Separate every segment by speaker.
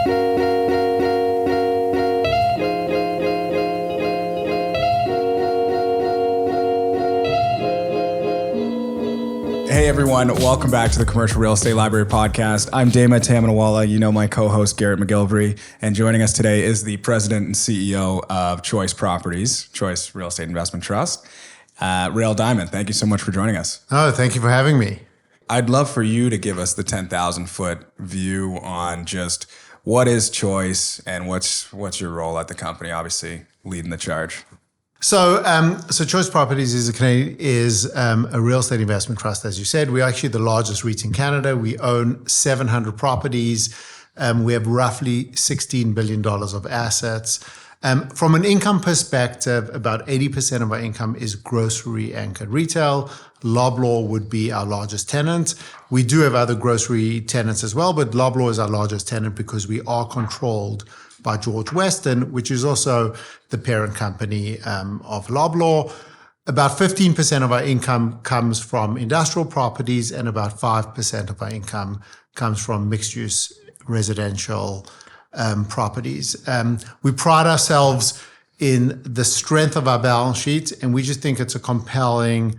Speaker 1: Hey everyone, welcome back to the Commercial Real Estate Library Podcast. I'm Dama Tamanawala, you know my co-host Garrett McGilvery, and joining us today is the president and CEO of Choice Properties, Choice Real Estate Investment Trust, Rael Diamond. Thank you so much for joining us.
Speaker 2: Oh, thank you for having me.
Speaker 1: I'd love for you to give us the 10,000 foot view on just what is Choice and what's your role at the company, obviously leading the charge.
Speaker 2: So Choice Properties is a real estate investment trust, as you said. We're actually the largest REIT in Canada. We own 700 properties. We have roughly $16 billion of assets. From an income perspective, about 80% of our income is grocery anchored retail. Loblaw would be our largest tenant. We do have other grocery tenants as well, but Loblaw is our largest tenant because we are controlled by George Weston, which is also the parent company of Loblaw. About 15% of our income comes from industrial properties, and about 5% of our income comes from mixed-use residential properties. We pride ourselves in the strength of our balance sheet, and we just think it's a compelling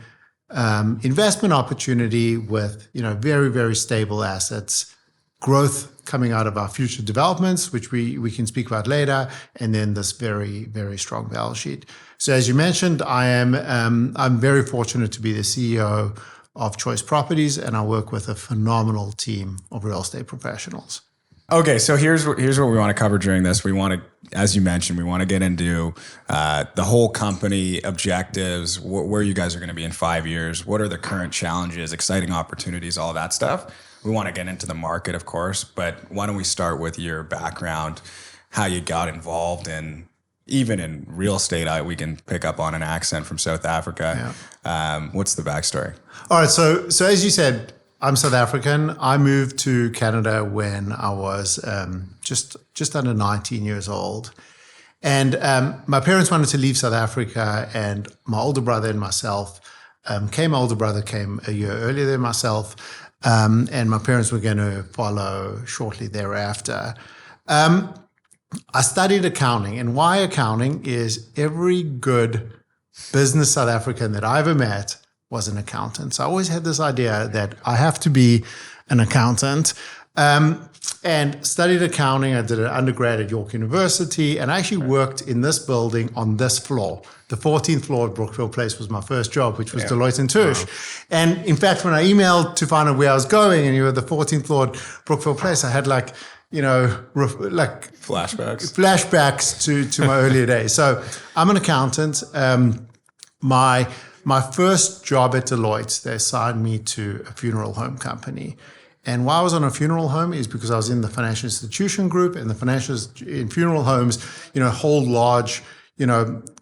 Speaker 2: investment opportunity with very, very stable assets, growth coming out of our future developments, which we can speak about later, and then this very, very strong balance sheet. So as you mentioned, I'm very fortunate to be the CEO of Choice Properties, and I work with a phenomenal team of real estate professionals.
Speaker 1: Okay, so here's what we want to cover during this. We want to, as you mentioned, we want to get into the whole company objectives, where you guys are going to be in 5 years, what are the current challenges, exciting opportunities, all that stuff. We want to get into the market, of course, but why don't we start with your background, how you got involved in, even in real estate. We can pick up on an accent from South Africa. Yeah. What's the backstory?
Speaker 2: All right, so as you said, I'm South African. I moved to Canada when I was just under 19 years old. And my parents wanted to leave South Africa, and my older brother and myself came. My older brother came a year earlier than myself. And my parents were going to follow shortly thereafter. I studied accounting, and why accounting is every good business South African that I ever met was an accountant. So I always had this idea that I have to be an accountant. And studied accounting. I did an undergrad at York University, and I actually worked in this building on this floor. The 14th floor of Brookfield Place was my first job, which was Deloitte & Touche. Wow. And in fact, when I emailed to find out where I was going, and you were the 14th floor at Brookfield Place, I had flashbacks to my earlier days. So I'm an accountant. My first job at Deloitte, they assigned me to a funeral home company. And why I was on a funeral home is because I was in the financial institution group, and the financials in funeral homes, hold large,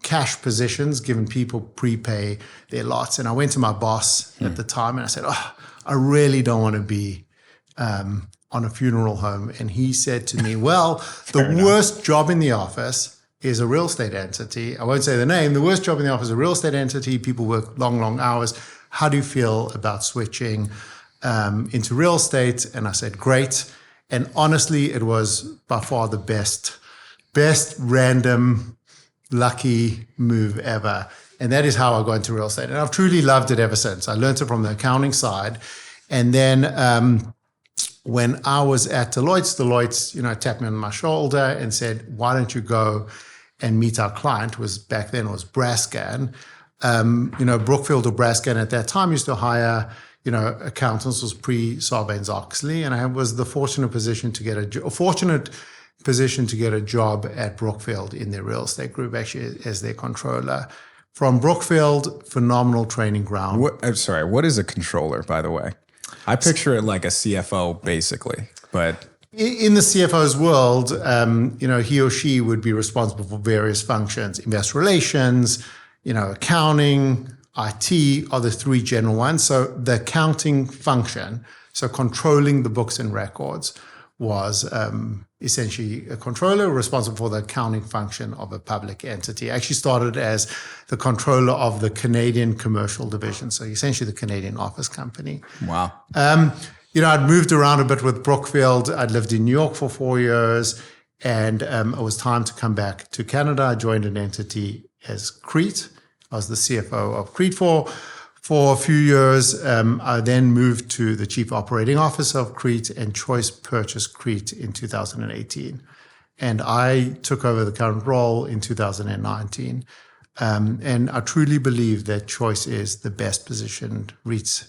Speaker 2: cash positions, given people prepay their lots. And I went to my boss at the time and I said, I really don't want to be on a funeral home. And he said to me, well, the worst job in the office is a real estate entity. I won't say the name. The worst job in the office is a real estate entity. People work long, long hours. How do you feel about switching into real estate? And I said, great. And honestly, it was by far the best random, lucky move ever. And that is how I got into real estate. And I've truly loved it ever since. I learned it from the accounting side. And then when I was at Deloitte, tapped me on my shoulder and said, why don't you go and meet our client? Back then it was Brascan. Brookfield or Brascan at that time used to hire accountants. Was pre-Sarbanes-Oxley, and I was the fortunate position to get a job at Brookfield in their real estate group, actually as their controller. From Brookfield, phenomenal training ground.
Speaker 1: What is a controller, by the way? I picture it like a CFO, basically, but
Speaker 2: in the CFO's world, he or she would be responsible for various functions: investor relations, accounting, IT are the three general ones. So the accounting function, so controlling the books and records, was essentially a controller responsible for the accounting function of a public entity. I actually started as the controller of the Canadian commercial division, so essentially the Canadian office company.
Speaker 1: Wow.
Speaker 2: I'd moved around a bit with Brookfield. I'd lived in New York for 4 years, and it was time to come back to Canada. I joined an entity as CREIT. I was the CFO of CREIT for a few years. I then moved to the Chief Operating Officer of CREIT, and Choice purchased CREIT in 2018. And I took over the current role in 2019. And I truly believe that Choice is the best positioned REIT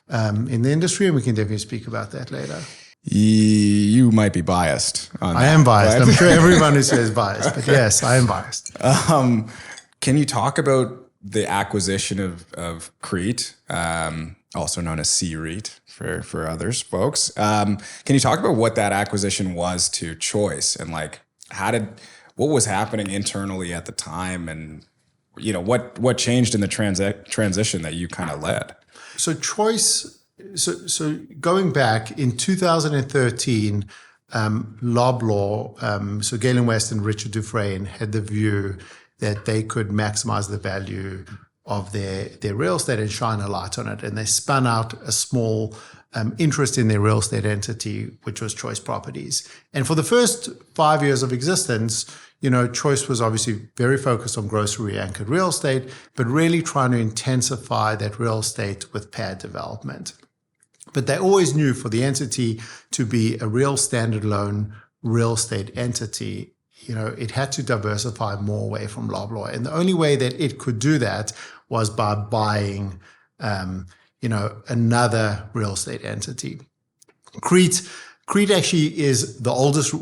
Speaker 2: in the industry, and we can definitely speak about that later.
Speaker 1: You might be biased on that.
Speaker 2: I am biased.
Speaker 1: Right?
Speaker 2: I'm sure everyone who says biased, but yes, I am biased.
Speaker 1: Can you talk about the acquisition of CREIT, also known as CREIT for others folks? Can you talk about what that acquisition was to Choice, and like what was happening internally at the time, and what changed in the transition that you kind of led?
Speaker 2: So Choice, so going back in 2013, Loblaw, so Galen West and Richard Dufresne had the view that they could maximize the value of their real estate and shine a light on it. And they spun out a small interest in their real estate entity, which was Choice Properties. And for the first 5 years of existence, Choice was obviously very focused on grocery-anchored real estate, but really trying to intensify that real estate with pad development. But they always knew for the entity to be a real standalone real estate entity, it had to diversify more away from Loblaw. And the only way that it could do that was by buying, another real estate entity. CREIT actually was the oldest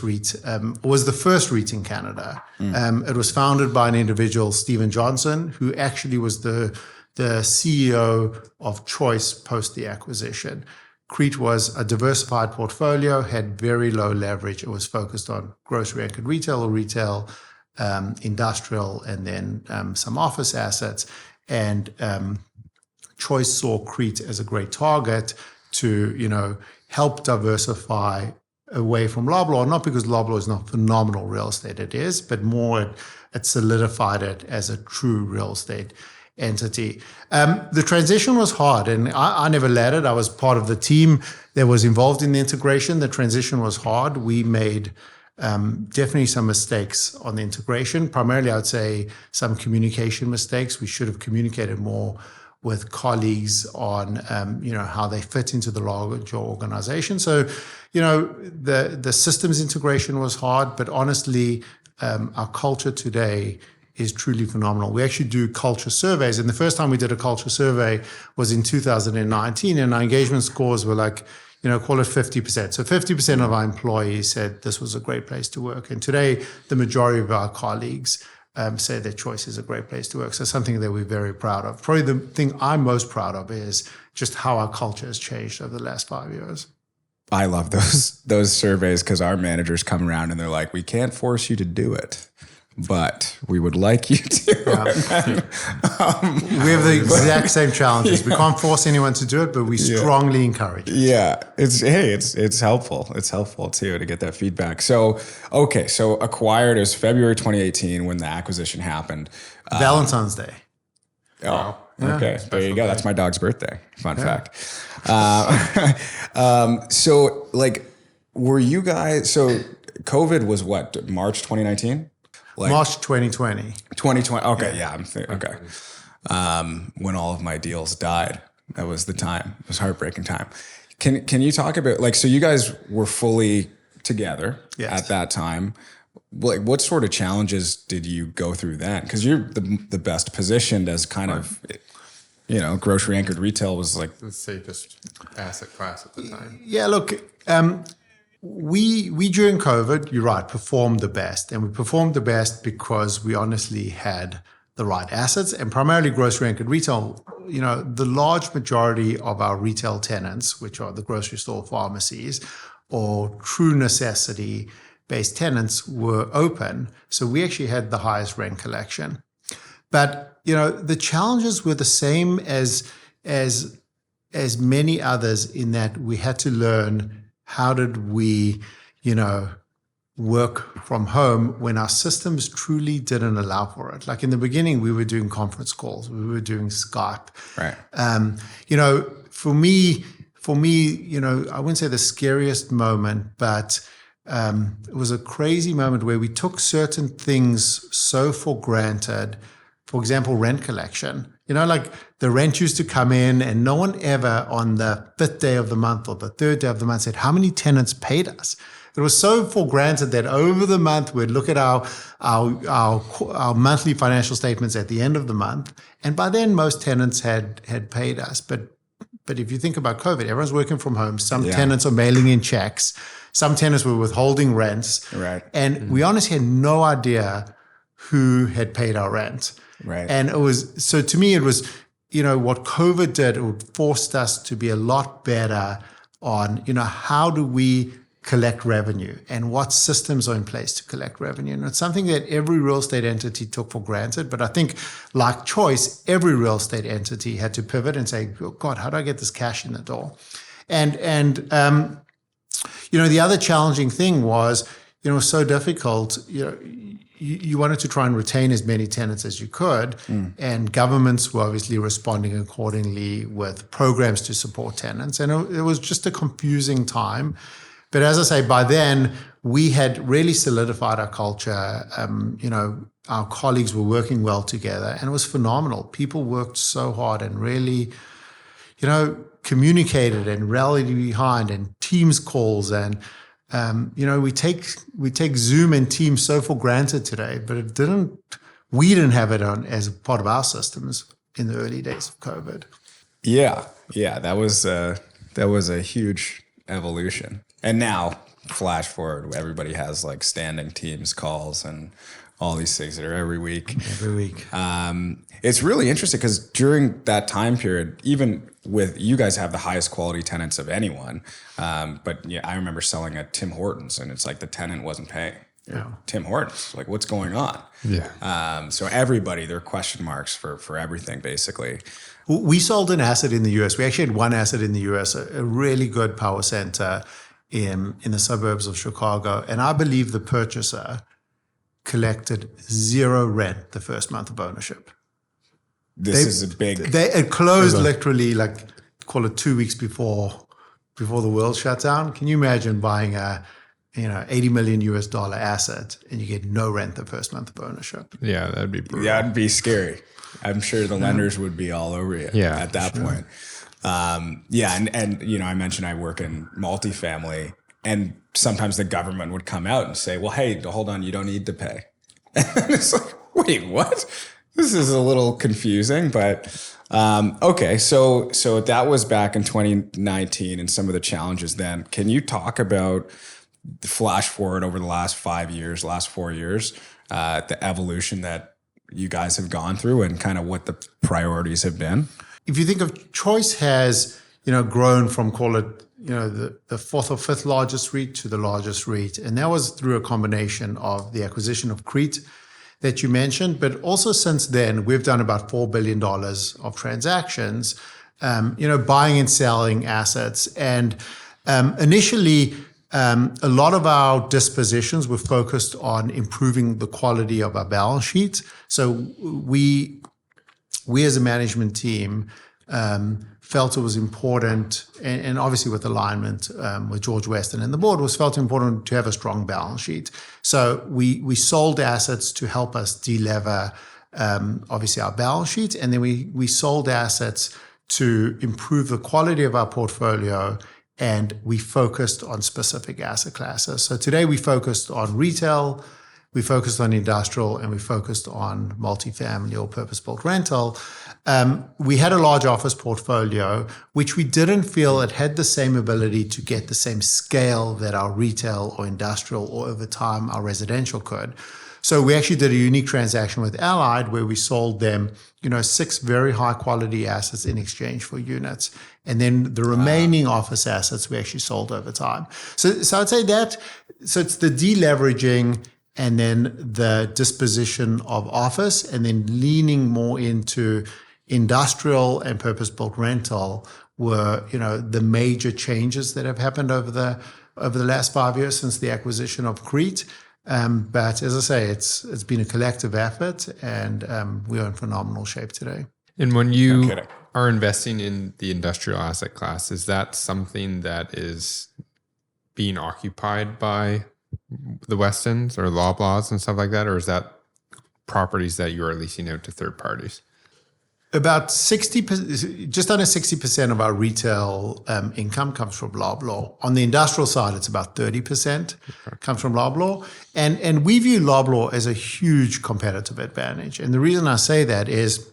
Speaker 2: REIT, was the first REIT in Canada. It was founded by an individual, Stephen Johnson, who actually was the CEO of Choice post the acquisition. CREIT was a diversified portfolio, had very low leverage. It was focused on grocery-anchored retail or retail, industrial, and then some office assets. And Choice saw CREIT as a great target to, help diversify away from Loblaw, not because Loblaw is not phenomenal real estate, it is, but more it solidified it as a true real estate entity. The transition was hard, and I never led it. I was part of the team that was involved in the integration. The transition was hard. We made definitely some mistakes on the integration. Primarily, I would say some communication mistakes. We should have communicated more with colleagues on, how they fit into the larger organization. So, the systems integration was hard, but honestly, our culture today is truly phenomenal. We actually do culture surveys, and the first time we did a culture survey was in 2019, and our engagement scores were like, call it 50%. So 50% of our employees said this was a great place to work. And today, the majority of our colleagues say that Choice is a great place to work. So something that we're very proud of. Probably the thing I'm most proud of is just how our culture has changed over the last 5 years.
Speaker 1: I love those surveys because our managers come around and they're like, we can't force you to do it, but we would like you to.
Speaker 2: We have the exact same challenges. We can't force anyone to do it, but we strongly encourage it.
Speaker 1: Yeah, it's helpful. It's helpful too to get that feedback. So acquired is February 2018 when the acquisition happened.
Speaker 2: Valentine's Day.
Speaker 1: Oh, okay. There you go. That's my dog's birthday. Fun fact. So were you guys? So COVID was what? March 2019.
Speaker 2: March 2020.
Speaker 1: 2020. Okay, yeah. Okay. When all of my deals died, that was the time. It was a heartbreaking time. Can you talk about so you guys were fully together at that time? What sort of challenges did you go through then? Because you're the best positioned as kind of, grocery anchored retail was like
Speaker 3: the safest asset class at the time.
Speaker 2: Yeah, look. We during COVID, you're right, performed the best. And we performed the best because we honestly had the right assets and primarily grocery anchored retail. The large majority of our retail tenants, which are the grocery store pharmacies or true necessity based tenants, were open. So we actually had the highest rent collection. But, the challenges were the same as many others in that we had to learn how did we, work from home when our systems truly didn't allow for it? Like in the beginning, we were doing conference calls, we were doing Skype.
Speaker 1: Right.
Speaker 2: For me, for me, I wouldn't say the scariest moment, but it was a crazy moment where we took certain things so for granted. For example, rent collection. Like the rent used to come in and no one ever on the 5th day of the month or the 3rd day of the month said, how many tenants paid us? It was so for granted that over the month we'd look at our monthly financial statements at the end of the month. And by then most tenants had paid us. But if you think about COVID, everyone's working from home. Some tenants are mailing in checks. Some tenants were withholding rents.
Speaker 1: Right.
Speaker 2: And we honestly had no idea who had paid our rent.
Speaker 1: Right.
Speaker 2: And so to me, it was, what COVID did, it forced us to be a lot better on, how do we collect revenue and what systems are in place to collect revenue. And it's something that every real estate entity took for granted. But I think like Choice, every real estate entity had to pivot and say, oh God, how do I get this cash in the door? And the other challenging thing was, so difficult, you wanted to try and retain as many tenants as you could, and governments were obviously responding accordingly with programs to support tenants. And it was just a confusing time. But as I say, by then, we had really solidified our culture. Our colleagues were working well together, and it was phenomenal. People worked so hard and really, communicated and rallied behind, and Teams calls and we take Zoom and Teams so for granted today, but we didn't have it on as a part of our systems in the early days of COVID.
Speaker 1: Yeah, that was a huge evolution. And now, flash forward, everybody has like standing Teams calls and all these things that are every week. It's really interesting because during that time period, even with you guys have the highest quality tenants of anyone, but I remember selling at Tim Hortons and it's like the tenant wasn't paying. Tim Hortons, like what's going on? So everybody, there are question marks for everything basically.
Speaker 2: We sold an asset in the US. We actually had one asset in the US, a really good power center in the suburbs of Chicago, and I believe the purchaser collected 0 rent the first month of ownership.
Speaker 1: This is a big.
Speaker 2: It closed literally, call it 2 weeks before the world shut down. Can you imagine buying a $80 million asset and you get no rent the first month of ownership?
Speaker 3: Yeah, that'd be brutal.
Speaker 1: That'd be scary. I'm sure the lenders would be all over you at that point. And I mentioned I work in multifamily, and sometimes the government would come out and say, well, hey, hold on, you don't need to pay. And it's like, wait, what? This is a little confusing, but okay. So that was back in 2019 and some of the challenges then. Can you talk about the flash forward over the last 4 years, the evolution that you guys have gone through and kind of what the priorities have been?
Speaker 2: If you think of Choice has, grown from, call it, the 4th or 5th largest REIT to the largest REIT. And that was through a combination of the acquisition of CREIT that you mentioned, but also since then, we've done about $4 billion of transactions, buying and selling assets. And initially, a lot of our dispositions were focused on improving the quality of our balance sheet. So we as a management team felt it was important, and obviously with alignment with George Weston and the board, was felt important to have a strong balance sheet. So we sold assets to help us delever, obviously our balance sheet, and then we sold assets to improve the quality of our portfolio, and we focused on specific asset classes. So today we focused on retail, we focused on industrial, and we focused on multifamily or purpose-built rental. We had a large office portfolio, which we didn't feel it had the same ability to get the same scale that our retail or industrial or over time our residential could. So we actually did a unique transaction with Allied where we sold them, 6 very high quality assets in exchange for units. And then the remaining office assets we actually sold over time. So I'd say so it's the deleveraging and then the disposition of office, and then leaning more into industrial and purpose-built rental were, the major changes that have happened over the last 5 years since the acquisition of CREIT. But as I say, it's been a collective effort, and we are in phenomenal shape today.
Speaker 3: And when you are investing in the industrial asset class, is that something that is being occupied by the Westons or Loblaws and stuff like that? Or is that properties that you are leasing out to third parties?
Speaker 2: About 60%, just under 60% of our retail income comes from Loblaw. On the industrial side, it's about 30% comes from Loblaw. And we view Loblaw as a huge competitive advantage. And the reason I say that is,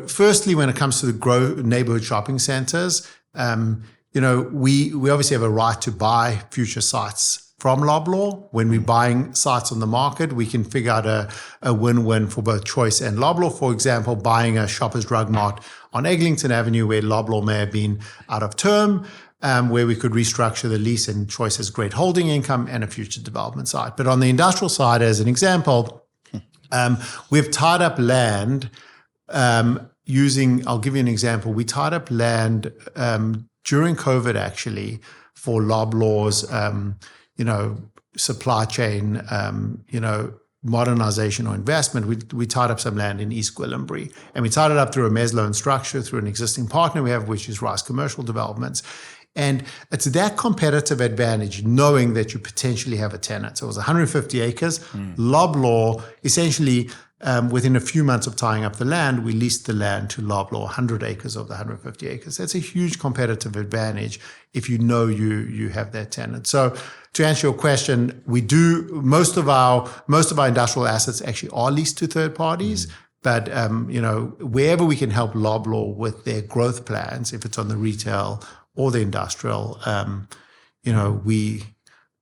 Speaker 2: firstly, when it comes to the neighborhood shopping centers, we obviously have a right to buy future sites from Loblaw. When we're buying sites on the market, we can figure out a win-win for both Choice and Loblaw. For example, buying a Shoppers Drug Mart on Eglinton Avenue where Loblaw may have been out of term, where we could restructure the lease and Choice has great holding income and a future development site. But on the industrial side, as an example, we've tied up land I'll give you an example. We tied up land during COVID actually for Loblaw's supply chain, modernization or investment. We tied up some land in East Gwillimbury, and we tied it up through a mezz loan structure through an existing partner we have, which is Rouse Commercial Developments. And it's that competitive advantage knowing that you potentially have a tenant. So it was 150 acres. Loblaw, essentially, within a few months of tying up the land, we leased the land to Loblaw, 100 acres of the 150 acres. That's a huge competitive advantage if you know you have that tenant. So to answer your question, we do most of our industrial assets actually are leased to third parties. But wherever we can help Loblaw with their growth plans, if it's on the retail or the industrial,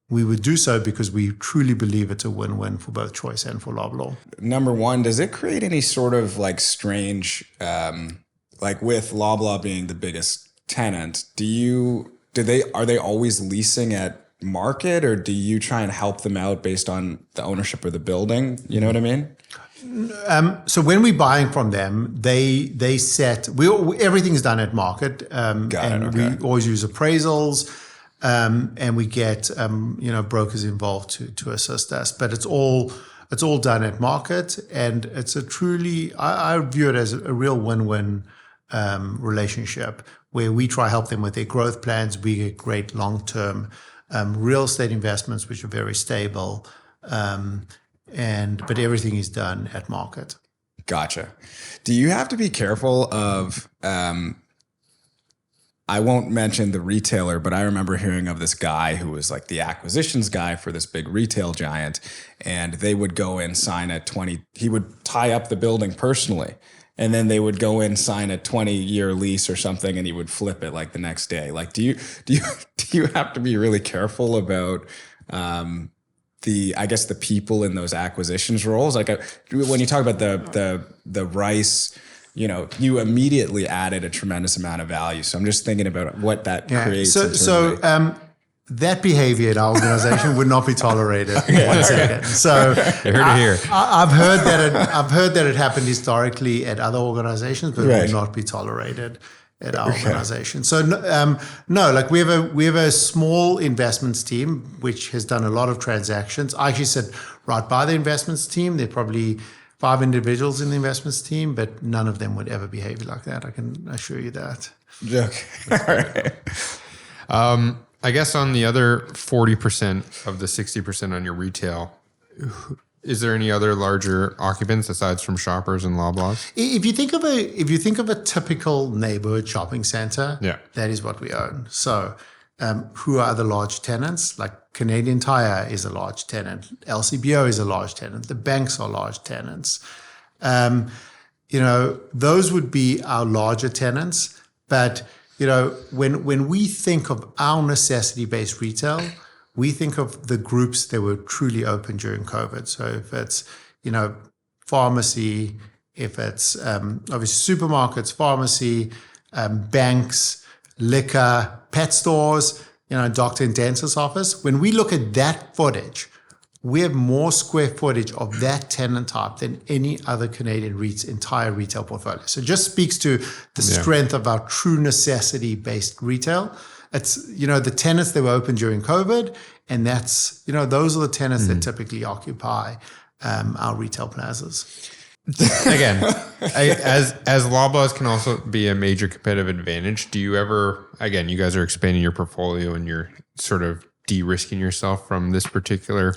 Speaker 2: we would do so because we truly believe it's a win-win for both Choice and for Loblaw.
Speaker 1: Number one, does it create any sort of like strange, like with Loblaw being the biggest tenant, are they always leasing at market, or do you try and help them out based on the ownership of the building? You know what I mean?
Speaker 2: So when we're buying from them, they set everything's done at market, we always use appraisals, and we get brokers involved to assist us. But it's all done at market, and it's I view it as a real win-win relationship where we try to help them with their growth plans. We get great long-term real estate investments, which are very stable. But everything is done at market.
Speaker 1: Gotcha. Do you have to be careful of, I won't mention the retailer, but I remember hearing of this guy who was like the acquisitions guy for this big retail giant, and they would go in, he would tie up the building personally, and then they would go in, sign a 20-year lease or something, and he would flip it like the next day. Like, do you have to be really careful about, the people in those acquisitions roles? Like when you talk about the rice, you immediately added a tremendous amount of value. So I'm just thinking about what that creates.
Speaker 2: So that behavior at our organization would not be tolerated. One second. So
Speaker 3: they heard it here.
Speaker 2: I've heard that it happened historically at other organizations, but it would not be tolerated at our organization. So we have a small investments team which has done a lot of transactions. I actually sit right by the investments team. There are probably 5 individuals in the investments team, but none of them would ever behave like that. I can assure you that.
Speaker 1: Okay.
Speaker 3: All right. I guess on the other 40% of the 60% on your retail, is there any other larger occupants aside from Shoppers and Loblaws?
Speaker 2: If you think of a typical neighborhood shopping center, that is what we own. So who are the large tenants? Like Canadian Tire is a large tenant. LCBO is a large tenant. The banks are large tenants. Those would be our larger tenants. But when we think of our necessity-based retail, we think of the groups that were truly open during COVID. So if it's, pharmacy, if it's obviously supermarkets, pharmacy, banks, liquor, pet stores, doctor and dentist office. When we look at that footage, we have more square footage of that tenant type than any other Canadian REIT's entire retail portfolio. So it just speaks to the strength of our true necessity-based retail. It's, the tenants that were open during COVID, and that's, those are the tenants that typically occupy our retail plazas.
Speaker 3: Again, As Loblaws can also be a major competitive advantage, do you ever, again, you guys are expanding your portfolio and you're sort of de-risking yourself from this particular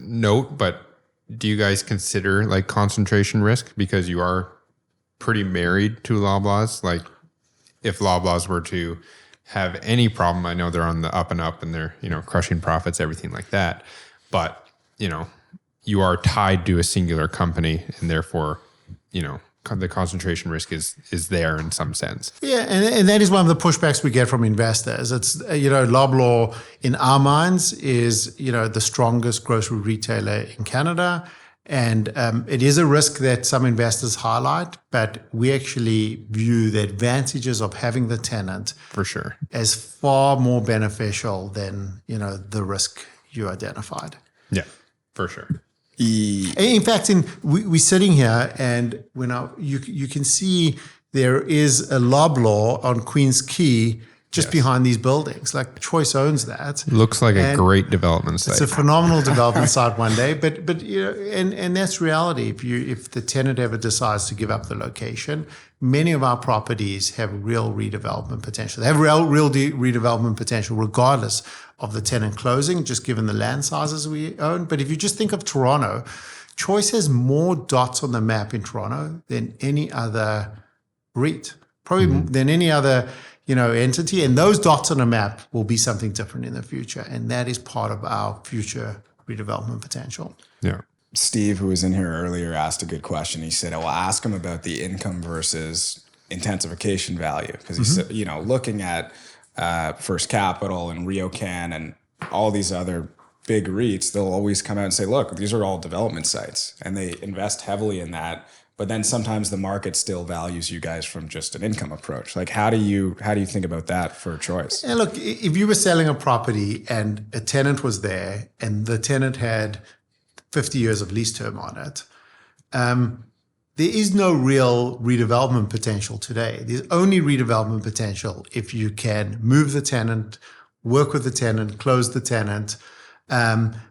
Speaker 3: note, but do you guys consider like concentration risk because you are pretty married to Loblaws? Like if Loblaws were to have any problem, I know they're on the up and up and they're, crushing profits, everything like that. But, you are tied to a singular company and therefore, the concentration risk is there in some sense.
Speaker 2: Yeah, and that is one of the pushbacks we get from investors. It's, Loblaw in our minds is, the strongest grocery retailer in Canada. And it is a risk that some investors highlight, but we actually view the advantages of having the tenant
Speaker 3: For sure.
Speaker 2: as far more beneficial than, the risk you identified.
Speaker 3: Yeah, for sure.
Speaker 2: In fact, we're sitting here, and you can see there is a Loblaw on Queen's Quay just behind these buildings. Like Choice owns that.
Speaker 3: Looks like a great development site.
Speaker 2: It's a phenomenal development site one day, but and that's reality. If the tenant ever decides to give up the location, many of our properties have real redevelopment potential. They have real redevelopment potential regardless of the tenant closing, just given the land sizes we own. But if you just think of Toronto, Choice has more dots on the map in Toronto than any other REIT, probably than any other entity. And those dots on the map will be something different in the future. And that is part of our future redevelopment potential.
Speaker 3: Yeah.
Speaker 1: Steve, who was in here earlier, asked a good question. He said, "I'll ask him about the income versus intensification value." Because he said, looking at First Capital and RioCan and all these other big REITs, they'll always come out and say, look, these are all development sites. And they invest heavily in that. But then sometimes the market still values you guys from just an income approach. Like, how do you think about that for Choice?
Speaker 2: And look, if you were selling a property and a tenant was there and the tenant had 50 years of lease term on it, there is no real redevelopment potential today. There's only redevelopment potential if you can move the tenant, work with the tenant, close the tenant.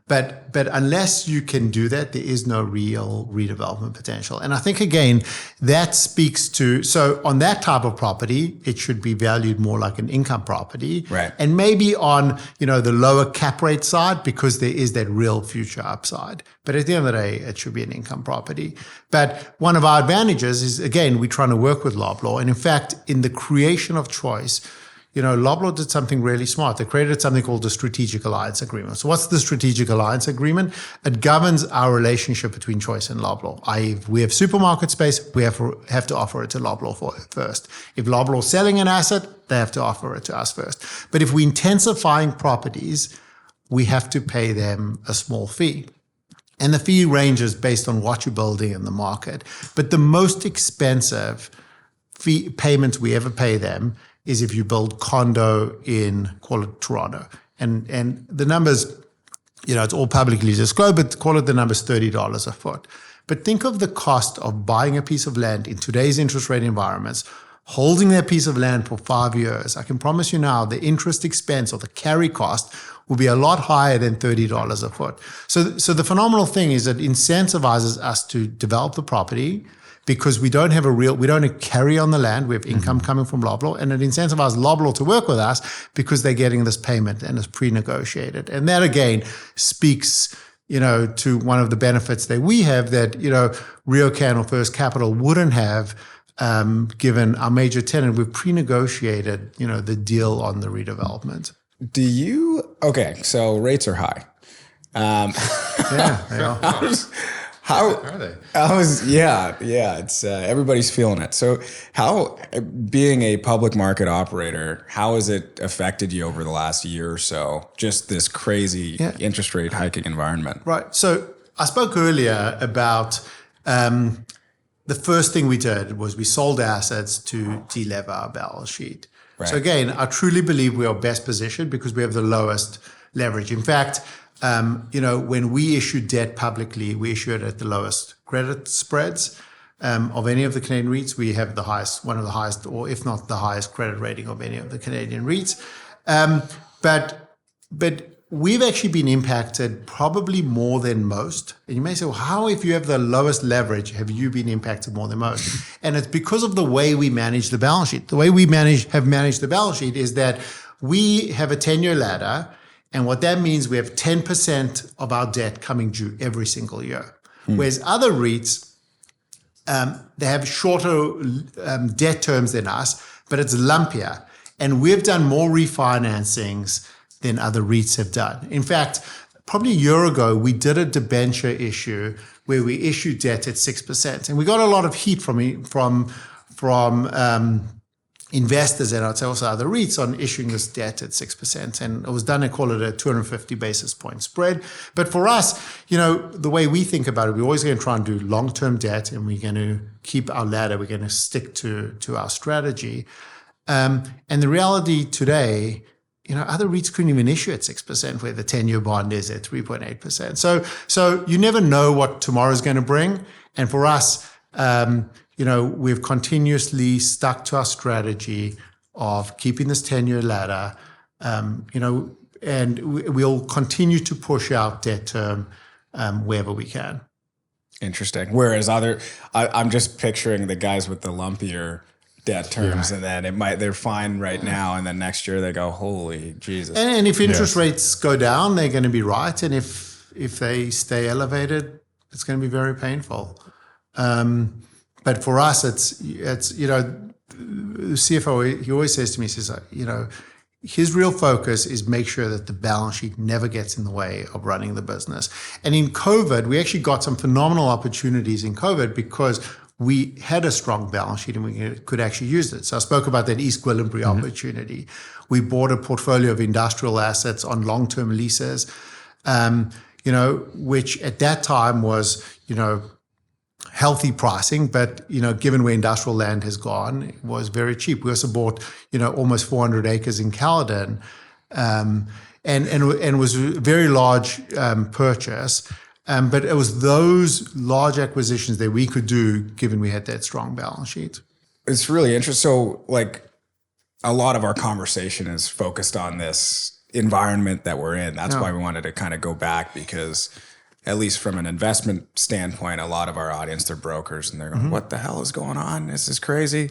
Speaker 2: But unless you can do that, there is no real redevelopment potential. And I think, again, that speaks to, so on that type of property, it should be valued more like an income property.
Speaker 1: Right.
Speaker 2: And maybe on, the lower cap rate side, because there is that real future upside. But at the end of the day, it should be an income property. But one of our advantages is, again, we're trying to work with Loblaw. And in fact, in the creation of Choice, Loblaw did something really smart. They created something called the Strategic Alliance Agreement. So what's the Strategic Alliance Agreement? It governs our relationship between Choice and Loblaw. We have supermarket space, we have to offer it to Loblaw first. If Loblaw is selling an asset, they have to offer it to us first. But if we're intensifying properties, we have to pay them a small fee. And the fee ranges based on what you're building in the market. But the most expensive fee payment we ever pay them is if you build condo in, call it Toronto. And the numbers, it's all publicly disclosed, but call it the numbers $30 a foot. But think of the cost of buying a piece of land in today's interest rate environments, holding that piece of land for 5 years. I can promise you now the interest expense or the carry cost will be a lot higher than $30 a foot. So the phenomenal thing is that it incentivizes us to develop the property, because we don't carry on the land. We have income coming from Loblaw, and it incentivizes Loblaw to work with us because they're getting this payment and it's pre-negotiated. And that again speaks, to one of the benefits that we have that, RioCan or First Capital wouldn't have, given our major tenant. We've pre-negotiated, the deal on the redevelopment.
Speaker 1: Okay, so rates are high.
Speaker 2: Yeah, they are.
Speaker 1: How
Speaker 3: are they?
Speaker 1: It's everybody's feeling it. So how, being a public market operator, how has it affected you over the last year or so? Just this crazy interest rate hiking environment.
Speaker 2: Right. So I spoke earlier about the first thing we did was we sold assets to delever our balance sheet. Right. So again, I truly believe we are best positioned because we have the lowest leverage. In fact, when we issue debt publicly, we issue it at the lowest credit spreads of any of the Canadian REITs. We have one of the highest, or if not the highest credit rating of any of the Canadian REITs. But we've actually been impacted probably more than most. And you may say, well, how, if you have the lowest leverage, have you been impacted more than most? And it's because of the way we manage the balance sheet. The way we have managed the balance sheet is that we have a 10-year ladder. And what that means, we have 10% of our debt coming due every single year. Whereas other REITs, they have shorter debt terms than us, but it's lumpier. And we've done more refinancings than other REITs have done. In fact, probably a year ago, we did a debenture issue where we issued debt at 6%. And we got a lot of heat from investors and I'd say also other REITs on issuing this debt at 6%. And it was done, I call it a 250 basis point spread. But for us, the way we think about it, we're always going to try and do long-term debt and we're going to keep our ladder. We're going to stick to our strategy. And the reality today, other REITs couldn't even issue at 6% where the 10-year bond is at 3.8%. So you never know what tomorrow's going to bring. And for us, we've continuously stuck to our strategy of keeping this 10-year ladder, and we'll continue to push out debt term wherever we can.
Speaker 1: Interesting. Whereas I'm just picturing the guys with the lumpier debt terms, and then they're fine right now, and then next year they go, holy Jesus.
Speaker 2: And if interest rates go down, they're going to be right, and if they stay elevated, it's going to be very painful. But for us, it's the CFO, he always says to me, he says, his real focus is make sure that the balance sheet never gets in the way of running the business. And in COVID, we actually got some phenomenal opportunities in COVID because we had a strong balance sheet and we could actually use it. So I spoke about that East Gwillimbury opportunity. We bought a portfolio of industrial assets on long-term leases, which at that time was, healthy pricing, but given where industrial land has gone, it was very cheap. We also bought almost 400 acres in Caledon, and was a very large purchase. But it was those large acquisitions that we could do given we had that strong balance sheet.
Speaker 1: It's really interesting. So a lot of our conversation is focused on this environment that we're in. That's why we wanted to kind of go back, because at least from an investment standpoint, a lot of our audience, they're brokers and they're going, what the hell is going on? This is crazy.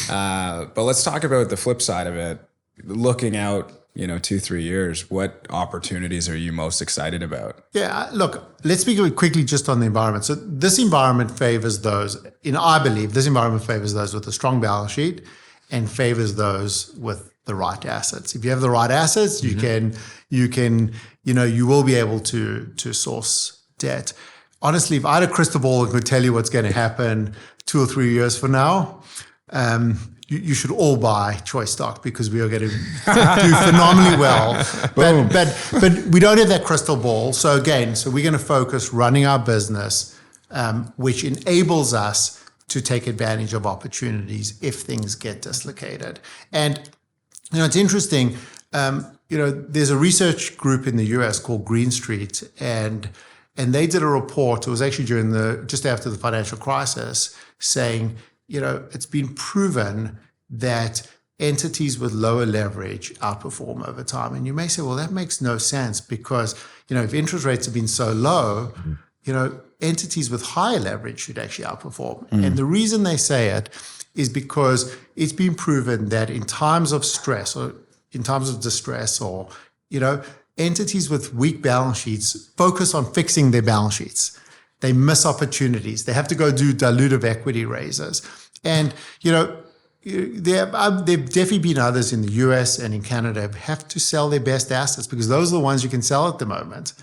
Speaker 1: But let's talk about the flip side of it. Looking out, 2-3 years, what opportunities are you most excited about?
Speaker 2: Yeah, look, let's speak quickly just on the environment. So this environment favors those, I believe this environment favors those with a strong balance sheet and favors those with the right assets. If you have the right assets, you will be able to source debt. Honestly, if I had a crystal ball and could tell you what's going to happen 2 or 3 years from now, you should all buy Choice stock because we are going to do phenomenally well. But we don't have that crystal ball. So we're going to focus running our business, which enables us to take advantage of opportunities if things get dislocated. And it's interesting. There's a research group in the US called Green Street, and they did a report. It was actually just after the financial crisis, saying, it's been proven that entities with lower leverage outperform over time. And you may say, well, that makes no sense because, if interest rates have been so low, entities with higher leverage should actually outperform. And the reason they say it is because it's been proven that in times of stress or in times of distress or, entities with weak balance sheets focus on fixing their balance sheets. They miss opportunities. They have to go do dilutive equity raises. And, there have definitely been others in the US and in Canada who have to sell their best assets because those are the ones you can sell at the moment.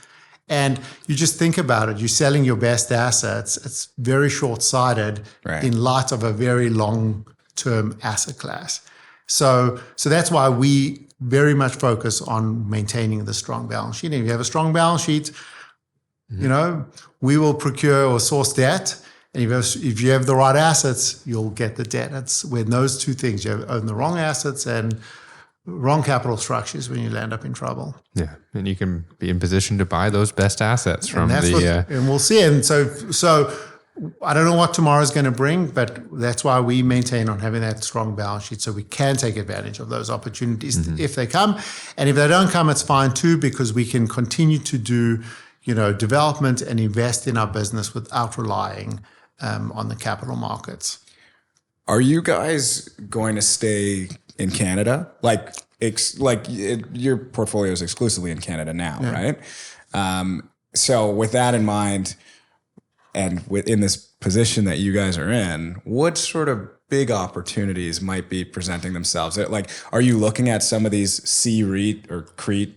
Speaker 2: And you just think about it, you're selling your best assets. It's very short-sighted in light of a very long-term asset class. So that's why we very much focus on maintaining the strong balance sheet. And if you have a strong balance sheet, we will procure or source debt. And if you have the right assets, you'll get the debt. It's when those two things, you own the wrong assets and wrong capital structures when you land up in trouble.
Speaker 3: Yeah, and you can be in position to buy those best assets from
Speaker 2: and we'll see. And so I don't know what tomorrow's going to bring, but that's why we maintain on having that strong balance sheet so we can take advantage of those opportunities if they come. And if they don't come, it's fine too, because we can continue to do, development and invest in our business without relying on the capital markets.
Speaker 1: Are you guys going to stay in Canada? Your portfolio is exclusively in Canada now, right? So with that in mind, and within this position that you guys are in, what sort of big opportunities might be presenting themselves? Are you looking at some of these CREIT or CREIT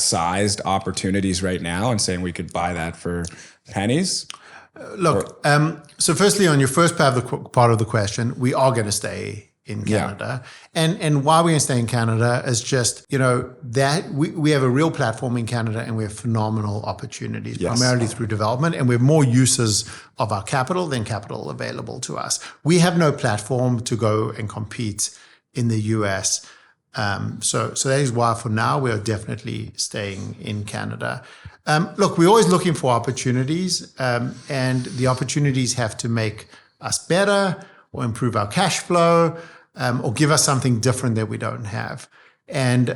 Speaker 1: sized opportunities right now and saying we could buy that for pennies?
Speaker 2: So firstly, on your first part of the question, we are going to stay in Canada. And why we're going to stay in Canada is just, that we have a real platform in Canada and we have phenomenal opportunities, primarily through development, and we have more uses of our capital than capital available to us. We have no platform to go and compete in the US. So that is why for now we are definitely staying in Canada. We're always looking for opportunities, and the opportunities have to make us better or improve our cash flow, or give us something different that we don't have. And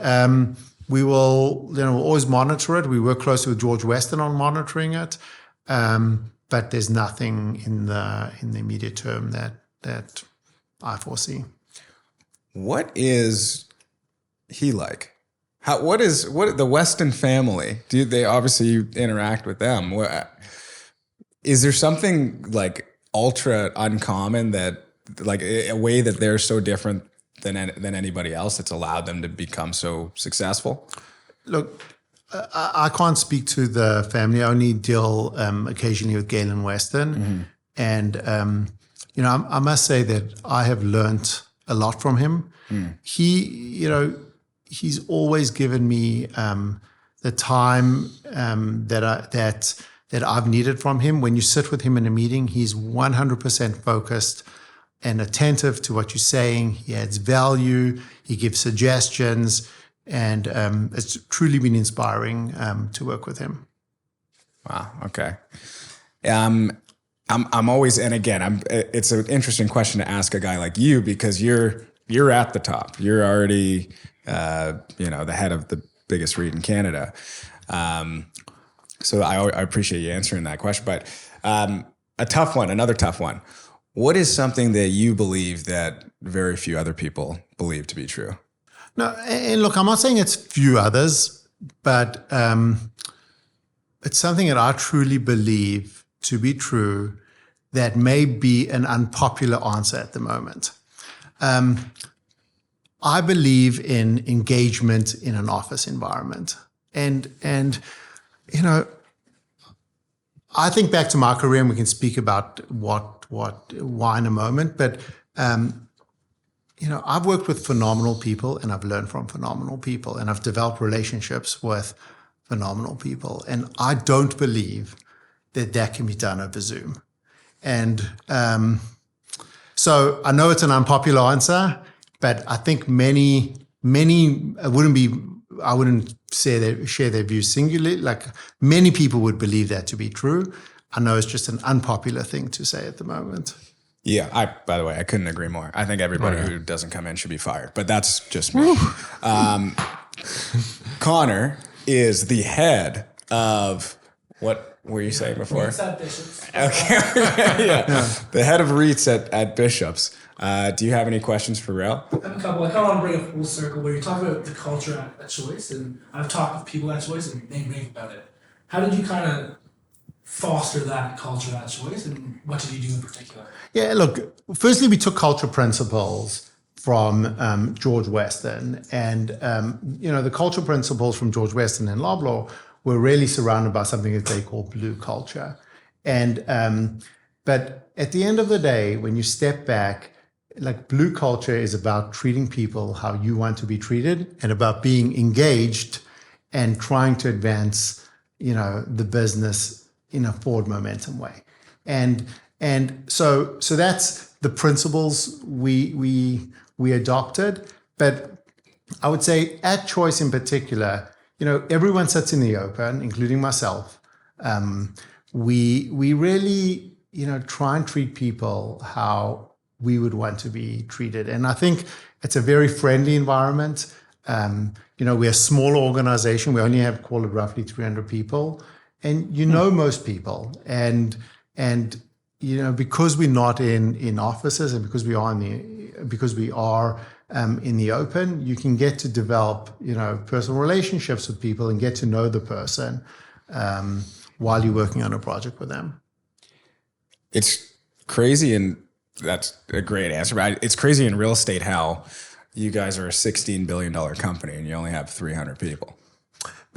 Speaker 2: we will, we'll always monitor it. We work closely with George Weston on monitoring it, but there's nothing in the immediate term that I foresee.
Speaker 1: What is he like? What the Weston family? Do they obviously you interact with them? Is there something like ultra uncommon that a way that they're so different than anybody else that's allowed them to become so successful?
Speaker 2: Look, I can't speak to the family. I only deal occasionally with Galen Weston, and I must say that I have learned a lot from him. He's always given me the time that I've needed from him. When you sit with him in a meeting, he's 100% focused and attentive to what you're saying. He adds value. He gives suggestions, and it's truly been inspiring to work with him.
Speaker 1: Wow. Okay. I'm always, and again, it's an interesting question to ask a guy like you because you're at the top. You're already, the head of the biggest REIT in Canada. So I appreciate you answering that question. But another tough one. What is something that you believe that very few other people believe to be true?
Speaker 2: No, and look, I'm not saying it's few others, but it's something that I truly believe to be true that may be an unpopular answer at the moment. I believe in engagement in an office environment. And I think back to my career, and we can speak about why in a moment, but I've worked with phenomenal people and I've learned from phenomenal people and I've developed relationships with phenomenal people. And I don't believe that can be done over Zoom. And so I know it's an unpopular answer, but I think many I wouldn't say they share their views singularly. Like many people would believe that to be true. I know it's just an unpopular thing to say at the moment.
Speaker 1: Yeah, by the way, I couldn't agree more. I think everybody who doesn't come in should be fired, but that's just me. Connor is the head of what were you saying before?
Speaker 4: REITs at Bishops.
Speaker 1: Okay, yeah. The head of REITs at Bishops. Do you have any questions for Rael?
Speaker 4: I have a couple. I kind of want to bring it full circle where you're talking about the culture at Choice, and I've talked with people at Choice and they rave about it. How did you kind of foster that culture at Choice, and what did you do in particular?
Speaker 2: Yeah, look, firstly, we took culture principles from George Weston, and the culture principles from George Weston and Loblaw were really surrounded by something that they call blue culture. And but at the end of the day, when you step back, like blue culture is about treating people how you want to be treated and about being engaged and trying to advance, the business in a forward momentum way. And so that's the principles we adopted. But I would say at Choice in particular, everyone sits in the open, including myself. We really try and treat people how we would want to be treated. And I think it's a very friendly environment. We're a small organization. We only have, call it, roughly 300 people. And most people. And because we're not in offices and because we are in the open, you can get to develop, personal relationships with people and get to know the person while you're working on a project with them.
Speaker 1: It's crazy, and that's a great answer. But it's crazy in real estate how you guys are a $16 billion company and you only have 300 people.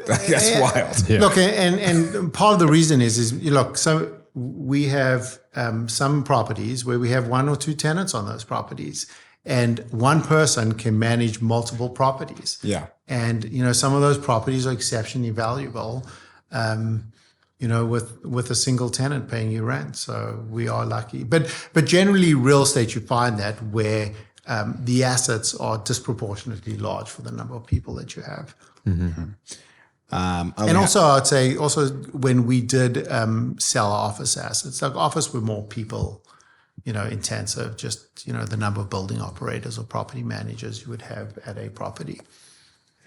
Speaker 1: That's wild.
Speaker 2: Yeah. Look, and part of the reason is look, so we have some properties where we have one or two tenants on those properties, and one person can manage multiple properties.
Speaker 1: Yeah.
Speaker 2: And, some of those properties are exceptionally valuable, with a single tenant paying you rent. So we are lucky. But generally, real estate, you find that where the assets are disproportionately large for the number of people that you have.
Speaker 1: Mm-hmm.
Speaker 2: And also, I'd say when we did sell our office assets, like office were more people, intensive, just, the number of building operators or property managers you would have at a property.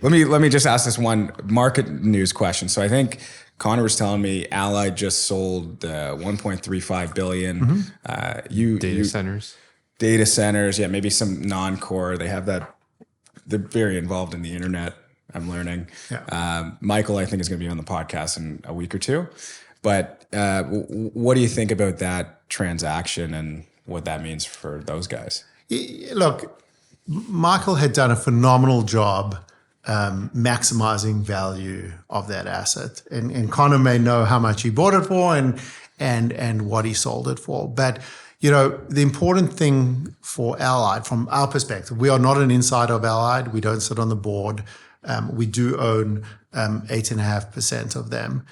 Speaker 1: Let me just ask this one market news question. So I think Connor was telling me Allied just sold $1.35 billion.
Speaker 3: Mm-hmm.
Speaker 1: Data centers, yeah, maybe some non-core. They have that. They're very involved in the internet, I'm learning.
Speaker 2: Yeah.
Speaker 1: Michael, I think, is going to be on the podcast in a week or two. But what do you think about that transaction and what that means for those guys?
Speaker 2: Look, Michael had done a phenomenal job maximizing value of that asset. And Connor may know how much he bought it for and what he sold it for. But, the important thing for Allied, from our perspective, we are not an insider of Allied. We don't sit on the board. We do own 8.5% of them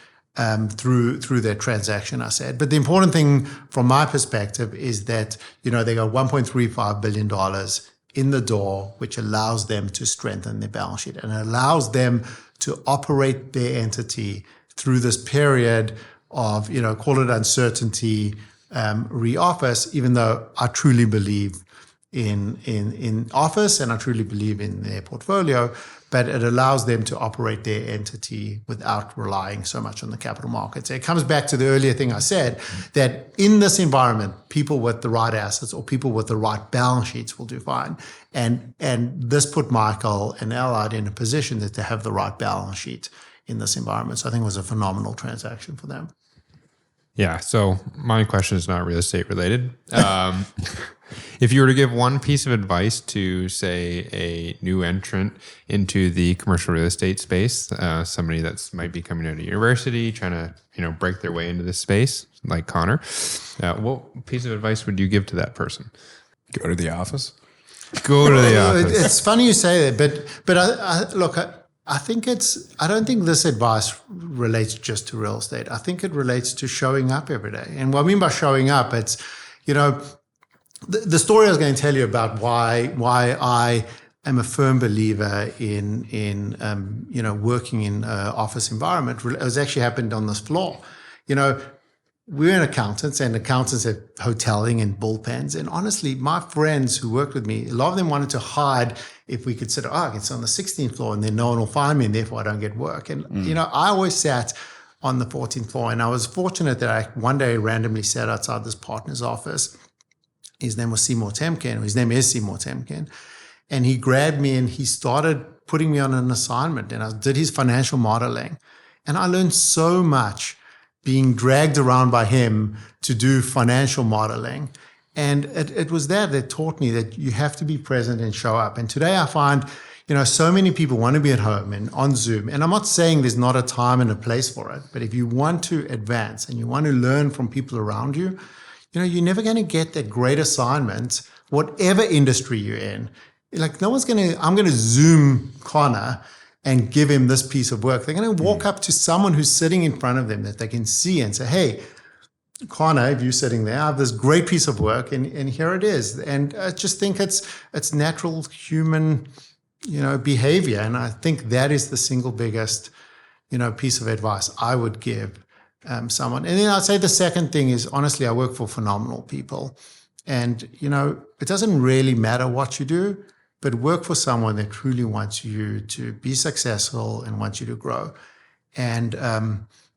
Speaker 2: through their transaction, I said. But the important thing from my perspective is that, they got $1.35 billion in the door, which allows them to strengthen their balance sheet and allows them to operate their entity through this period of, call it uncertainty, re-office, even though I truly believe in office and I truly believe in their portfolio, but it allows them to operate their entity without relying so much on the capital markets. It comes back to the earlier thing I said, that in this environment, people with the right assets or people with the right balance sheets will do fine. And this put Michael and Allied in a position that they have the right balance sheet in this environment. So I think it was a phenomenal transaction for them.
Speaker 3: Yeah. So my question is not real estate related. If you were to give one piece of advice to, say, a new entrant into the commercial real estate space, somebody that's might be coming out of university, trying to, break their way into this space, like Connor, what piece of advice would you give to that person?
Speaker 1: Go to the office.
Speaker 3: Go to the office.
Speaker 2: It's funny you say that, but I think I don't think this advice relates just to real estate. I think it relates to showing up every day. And what I mean by showing up, it's, the story I was going to tell you about why I am a firm believer in working in an office environment has actually happened on this floor. We're accountants, and accountants have hoteling and bullpens. And honestly, my friends who worked with me, a lot of them wanted to hide if we could sit, it's on the 16th floor and then no one will find me and therefore I don't get work. And, I always sat on the 14th floor, and I was fortunate that I one day randomly sat outside this partner's office. His name was Seymour Temkin, or his name is Seymour Temkin. And he grabbed me and he started putting me on an assignment, and I did his financial modeling. And I learned so much being dragged around by him to do financial modeling. And it was that taught me that you have to be present and show up. And today I find, so many people want to be at home and on Zoom. And I'm not saying there's not a time and a place for it, but if you want to advance and you want to learn from people around you, you're never going to get that great assignment, whatever industry you're in. Like I'm going to Zoom Connor and give him this piece of work. They're going to walk up to someone who's sitting in front of them that they can see and say, hey, Connor, if you're sitting there, I have this great piece of work and here it is. And I just think it's natural human, behavior. And I think that is the single biggest, piece of advice I would give someone. And then I'd say the second thing is, honestly, I work for phenomenal people. And, it doesn't really matter what you do, but work for someone that truly wants you to be successful and wants you to grow. And,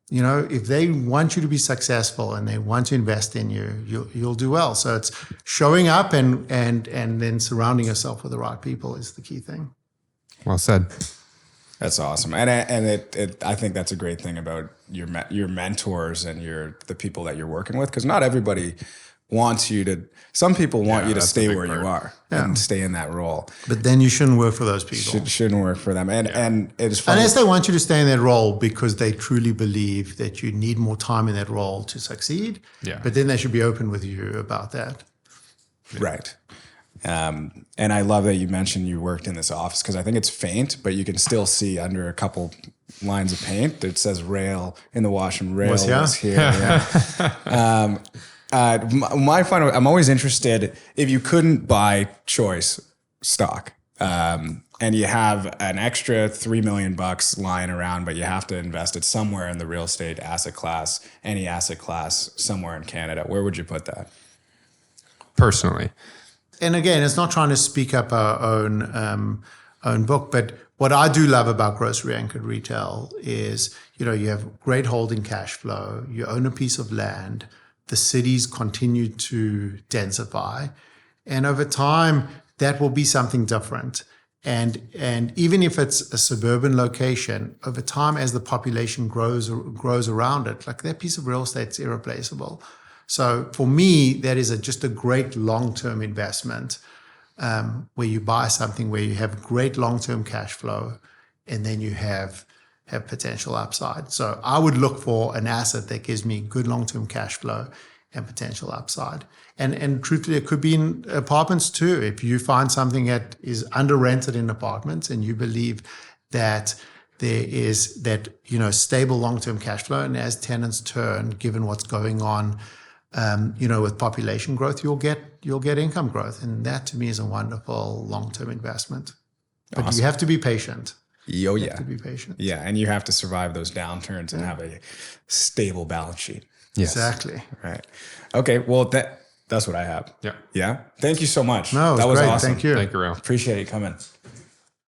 Speaker 2: if they want you to be successful and they want to invest in you, you'll do well. So it's showing up and then surrounding yourself with the right people is the key thing.
Speaker 3: Well said.
Speaker 1: That's awesome, and I think that's a great thing about your mentors and the people that you're working with, because not everybody wants you to. Some people want you to stay where you are and stay in that role,
Speaker 2: but then you shouldn't work for those people.
Speaker 1: Shouldn't work for them, and it's funny.
Speaker 2: Unless they want you to stay in that role because they truly believe that you need more time in that role to succeed.
Speaker 3: Yeah.
Speaker 2: But then they should be open with you about that.
Speaker 1: Right. And I love that you mentioned you worked in this office, because I think it's faint, but you can still see under a couple lines of paint that says Rael in the washroom. Rael was here. Yeah. My final, I'm always interested, if you couldn't buy Choice stock, and you have an extra $3 million lying around, but you have to invest it somewhere in the real estate asset class, any asset class somewhere in Canada, where would you put that?
Speaker 3: Personally.
Speaker 2: And again, it's not trying to speak up our own book, but what I do love about grocery anchored retail is, you have great holding cash flow, you own a piece of land, the cities continue to densify, and over time that will be something different. And even if it's a suburban location, over time as the population grows around it, like that piece of real estate is irreplaceable. So for me, that is just a great long-term investment, where you buy something where you have great long-term cash flow, and then you have potential upside. So I would look for an asset that gives me good long-term cash flow and potential upside. And truthfully, it could be in apartments too. If you find something that is under-rented in apartments and you believe that there is that stable long-term cash flow, and as tenants turn, given what's going on, with population growth, you'll get income growth, and that to me is a wonderful long-term investment. But
Speaker 1: Awesome.
Speaker 2: you have to be patient.
Speaker 1: You
Speaker 2: have to be patient.
Speaker 1: Yeah, and you have to survive those downturns and have a stable balance sheet.
Speaker 3: Yes.
Speaker 2: Exactly.
Speaker 1: Right. Okay. Well, that's what I have.
Speaker 3: Yeah.
Speaker 1: Yeah. Thank you so much.
Speaker 2: No, it was
Speaker 1: that was
Speaker 2: great.
Speaker 1: awesome.
Speaker 2: Thank you.
Speaker 3: Thank you, Rael.
Speaker 1: Appreciate you coming.